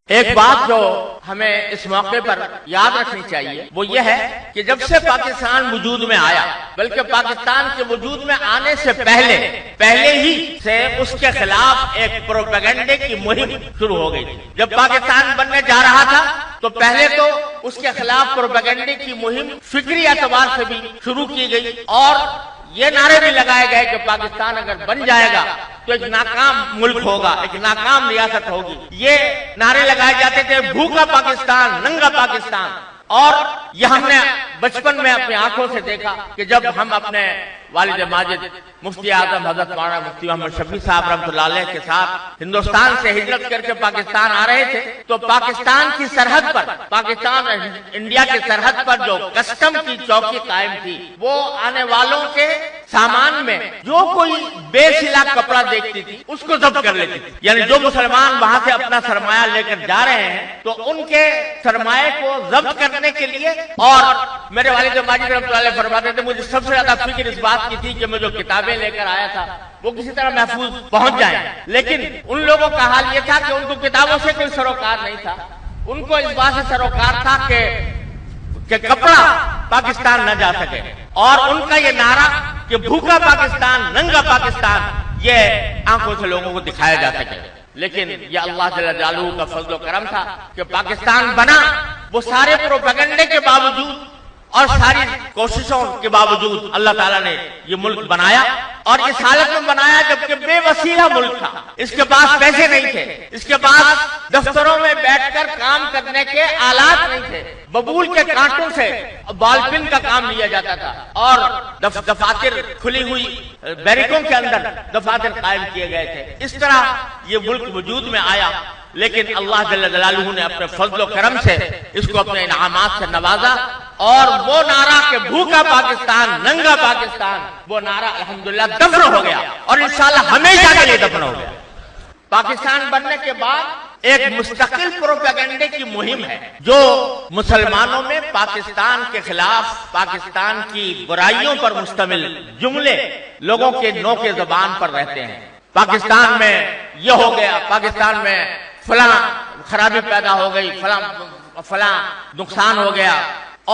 ایک بات جو ہمیں اس موقع پر یاد رکھنی چاہیے وہ یہ ہے کہ جب سے پاکستان وجود میں آیا، بلکہ پاکستان کے وجود میں آنے سے پہلے ہی سے اس کے خلاف ایک پروپیگنڈے کی مہم شروع ہو گئی تھی۔ جب پاکستان بننے جا رہا تھا تو پہلے تو اس کے خلاف پروپیگنڈے کی مہم فکری اعتبار سے بھی شروع کی گئی، اور یہ نعرے بھی لگائے گئے کہ پاکستان اگر بن جائے گا تو ایک ناکام ملک ہوگا، ایک ناکام ریاست ہوگی۔ یہ نعرے لگائے جاتے تھے بھوکا پاکستان، ننگا پاکستان، اور یہ ہم نے بچپن میں اپنی آنکھوں سے دیکھا کہ جب ہم اپنے والد ماجد مفتی اعظم حضرت مولانا مفتی محمد شفیع صاحب رحمۃ اللہ علیہ کے ساتھ ہندوستان سے ہجرت کر کے پاکستان آ رہے تھے تو پاکستان کی سرحد پر، پاکستان انڈیا کی سرحد پر جو کسٹم کی چوکی قائم تھی، وہ آنے والوں کے سامان میں جو کوئی بے سلا کپڑا دیکھتی تھی اس کو ضبط کر لیتی تھی۔ یعنی جو مسلمان وہاں سے اپنا سرمایہ لے کر جا رہے ہیں تو ان کے سرمایہ کو ضبط کرنے کے لیے، اور میرے والد ماجد رحمۃ اللہ علیہ فرماتے تھے مجھے سب سے زیادہ فکر اس بات کی تھی کہ میں جو کتابیں لے کر آیا تھا وہ کسی طرح محفوظ پہنچ جائیں، لیکن ان لوگوں کا حال یہ تھا کہ ان کو کتابوں سے کوئی سروکار نہیں تھا، ان کو اس بات سے سروکار تھا کہ کپڑا پاکستان نہ جا سکے، اور ان کا یہ نعرہ کہ بھوکا پاکستان، ننگا پاکستان، یہ آنکھوں سے لوگوں کو دکھایا جا سکے۔ لیکن یہ اللہ جل جلالہ کا فضل و کرم تھا کہ پاکستان بنا، وہ سارے پروپیگنڈے کے باوجود اور ساری کوششوں کے باوجود اللہ تعالیٰ نے یہ ملک بنایا، اور اس حالت میں بنایا جبکہ بے وسیلہ ملک تھا، اس کے پاس پیسے نہیں تھے، اس کے پاس دفتروں میں بیٹھ کر کام کرنے کے آلات نہیں تھے، ببول کے کانٹوں سے بال پن کا کام لیا جاتا تھا، اور دفاتر کھلی ہوئی بیرکوں کے اندر دفاتر قائم کیے گئے تھے۔ اس طرح یہ ملک وجود میں آیا، لیکن اللہ جل جلالہ نے اپنے فضل و کرم سے اس کو اپنے انعامات سے نوازا، اور وہ نعرہ کہ بھوکا پاکستان، ننگا پاکستان، وہ نعرہ الحمدللہ دفن ہو گیا، اور انشاءاللہ ہمیشہ کے لیے دفن ہو گیا۔ پاکستان بننے کے بعد ایک مستقل پروپیگنڈے کی مہم ہے جو مسلمانوں میں پاکستان کے خلاف، پاکستان کی برائیوں پر مشتمل جملے لوگوں کے نو کے زبان پر رہتے ہیں۔ پاکستان میں یہ ہو گیا، پاکستان میں فلاں خرابی پیدا ہو گئی، فلاں نقصان ہو گیا،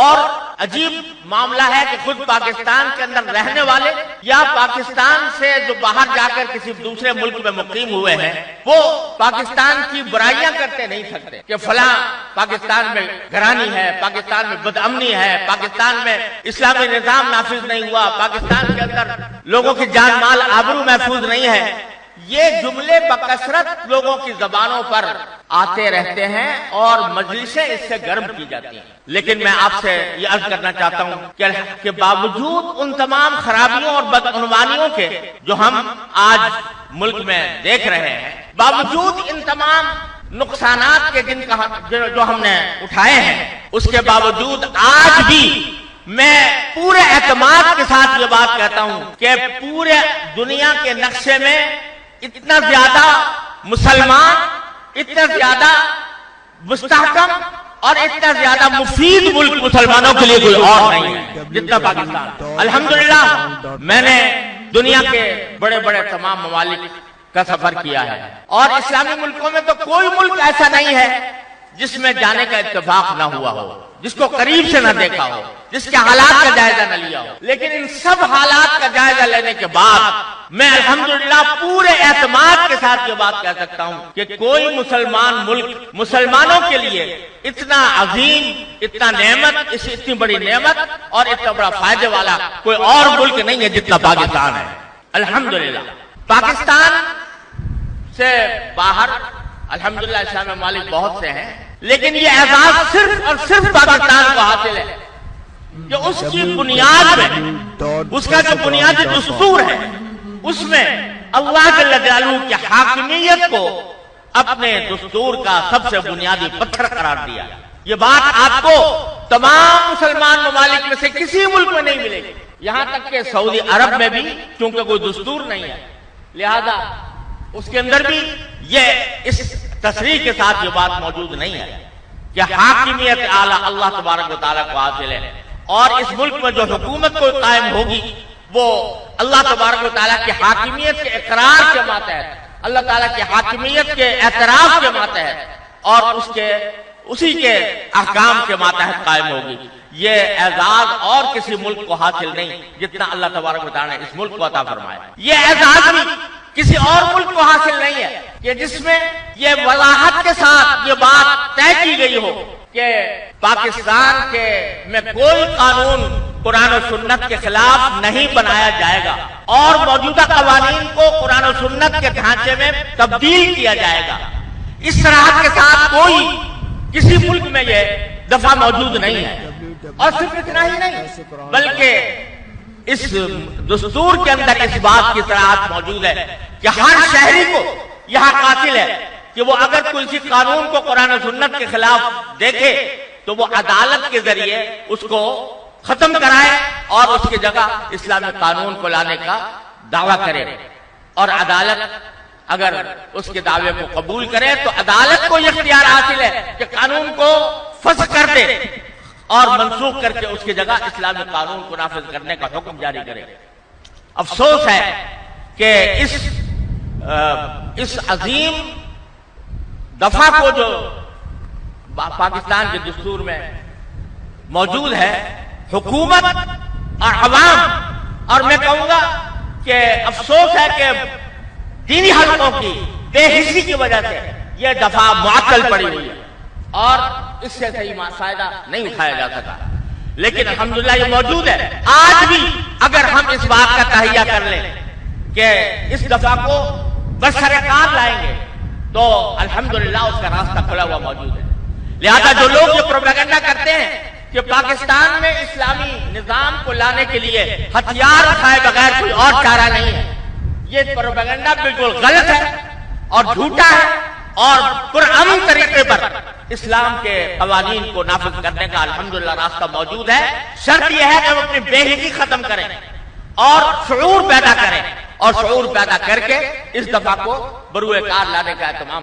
اور عجیب معاملہ ہے کہ خود پاکستان کے اندر رہنے والے یا پاکستان سے جو باہر جا کر کسی دوسرے ملک میں مقیم ہوئے ہیں وہ پاکستان کی برائیاں کرتے نہیں سکتے کہ فلاں پاکستان میں گھرانی ہے، پاکستان میں بدامنی ہے، پاکستان میں اسلامی نظام نافذ نہیں ہوا، پاکستان کے اندر لوگوں کی جان مال آبرو محفوظ نہیں ہے۔ یہ جملے بکثرت لوگوں کی زبانوں پر آتے رہتے ہیں اور مجلسیں اس سے گرم کی جاتی ہیں، لیکن میں آپ سے یہ عرض کرنا چاہتا ہوں کہ باوجود ان تمام خرابیوں اور بدعنوانیوں کے جو ہم آج ملک میں دیکھ رہے ہیں، باوجود ان تمام نقصانات کے جو ہم نے اٹھائے ہیں، اس کے باوجود آج بھی میں پورے اعتماد کے ساتھ یہ بات کہتا ہوں کہ پورے دنیا کے نقشے میں اتنا زیادہ مسلمان، اتنا زیادہ مستحکم اور اتنا زیادہ مفید ملک مسلمانوں کے لیے کوئی اور نہیں ہے جتنا پاکستان۔ الحمدللہ میں نے دنیا کے بڑے بڑے تمام ممالک کا سفر کیا ہے، اور اسلامی ملکوں میں تو کوئی ملک ایسا نہیں ہے جس میں جانے کا اتفاق نہ ہوا ہو، جس کو قریب سے نہ دیکھا ہو، جس کے حالات کا جائزہ نہ لیا ہو، لیکن ان سب حالات کا جائزہ لینے کے بعد میں الحمدللہ پورے اعتماد کے ساتھ یہ بات کہہ سکتا ہوں کہ کوئی مسلمان ملک مسلمانوں کے لیے اتنا عظیم، اتنا نعمت، اتنی بڑی نعمت اور اتنا بڑا فائدے والا کوئی اور ملک نہیں ہے جتنا پاکستان ہے۔ الحمدللہ پاکستان سے باہر الحمدللہ اسلامی ممالک بہت سے ہیں، لیکن یہ اعزاز صرف اور صرف پاکستان کو حاصل ہے کہ اس کی بنیاد میں، اس کا جو بنیادی دستور ہے، اس میں اللہ جل جلالہ کی حاکمیت کو اپنے دستور کا سب سے بنیادی پتھر قرار دیا۔ یہ بات آپ کو تمام مسلمان ممالک میں سے کسی ملک میں نہیں ملے گی، یہاں تک کہ سعودی عرب میں بھی چونکہ کوئی دستور نہیں ہے، لہذا اس کے اندر بھی یہ اس تصریح کے ساتھ یہ بات موجود نہیں ہے کہ حاکمیت اعلیٰ اللہ تبارک و تعالیٰ کو حاصل ہے، اور اس ملک میں جو حکومت کوئی قائم ہوگی وہ اللہ تبارک و تعالیٰ کی حاکمیت کے اقرار کے ماتحت، اللہ تعالیٰ کی حاکمیت کے اعتراف کے ماتحت اور اسی کے احکام کے ماتحت قائم ہوگی۔ یہ اعزاز اور کسی ملک کو حاصل نہیں جتنا اللہ تبارک و تعالیٰ نے اس ملک کو عطا فرمایا۔ یہ اعزاز بھی کسی اور ملک کو حاصل نہیں ہے کہ جس میں یہ وضاحت کے ساتھ یہ بات طے کی گئی ہو کہ پاکستان میں کوئی قانون قرآن و سنت کے خلاف نہیں بنایا جائے گا اور موجودہ قوانین کو قرآن و سنت کے ڈھانچے میں تبدیل کیا جائے گا۔ اس صراحت کے ساتھ کوئی کسی ملک میں یہ دفعہ موجود نہیں ہے۔ اور صرف اتنا ہی نہیں بلکہ اس دستور کے اندر اس بات کی صراحت موجود ہے کہ ہر شہری کو یہاں قاتل ہے کہ وہ اگر کسی قانون کو قرآن و سنت کے خلاف دیکھے تو وہ عدالت کے ذریعے اس کو ختم کرائے اور اس کی جگہ اسلامی قانون کو لانے کا دعویٰ کرے، اور عدالت اگر اس کے دعوے کو قبول کرے تو عدالت کو یہ اختیار حاصل ہے کہ قانون کو فسخ کر دے اور منسوخ کر کے اس کی جگہ اسلامی قانون کو نافذ کرنے کا حکم جاری کرے۔ افسوس ہے کہ اس عظیم دفعہ کو جو پاکستان کے دستور میں موجود ہے، حکومت اور عوام، اور میں کہوں گا کہ افسوس ہے کہ دینی حلقوں کی بے حسی کی وجہ سے یہ دفعہ معطل پڑی ہوئی ہے اور اس سے صحیح فائدہ نہیں اٹھایا جا سکا، لیکن الحمدللہ یہ موجود ہے۔ آج بھی اگر ہم اس بات کا تہیہ کر لیں کہ اس دفعہ کو برسرکار لائیں گے تو الحمدللہ اس کا راستہ کھلا ہوا موجود ہے۔ لہذا جو لوگ یہ پروپیگنڈا کرتے ہیں کہ پاکستان میں اسلامی نظام کو لانے کے لیے ہتھیار اٹھائے بغیر کوئی اور چارہ نہیں ہے، یہ پروپیگنڈا بالکل غلط ہے اور جھوٹا ہے، اور پرامن طریقے پر اسلام کے قوانین کو نافذ کرنے کا الحمدللہ راستہ موجود ہے۔ شرط یہ ہے کہ ہم اپنی بے حسی ختم کریں اور شعور پیدا کریں، اور شعور پیدا کر کے اس دفعہ کو بروئے کار لانے کا اہتمام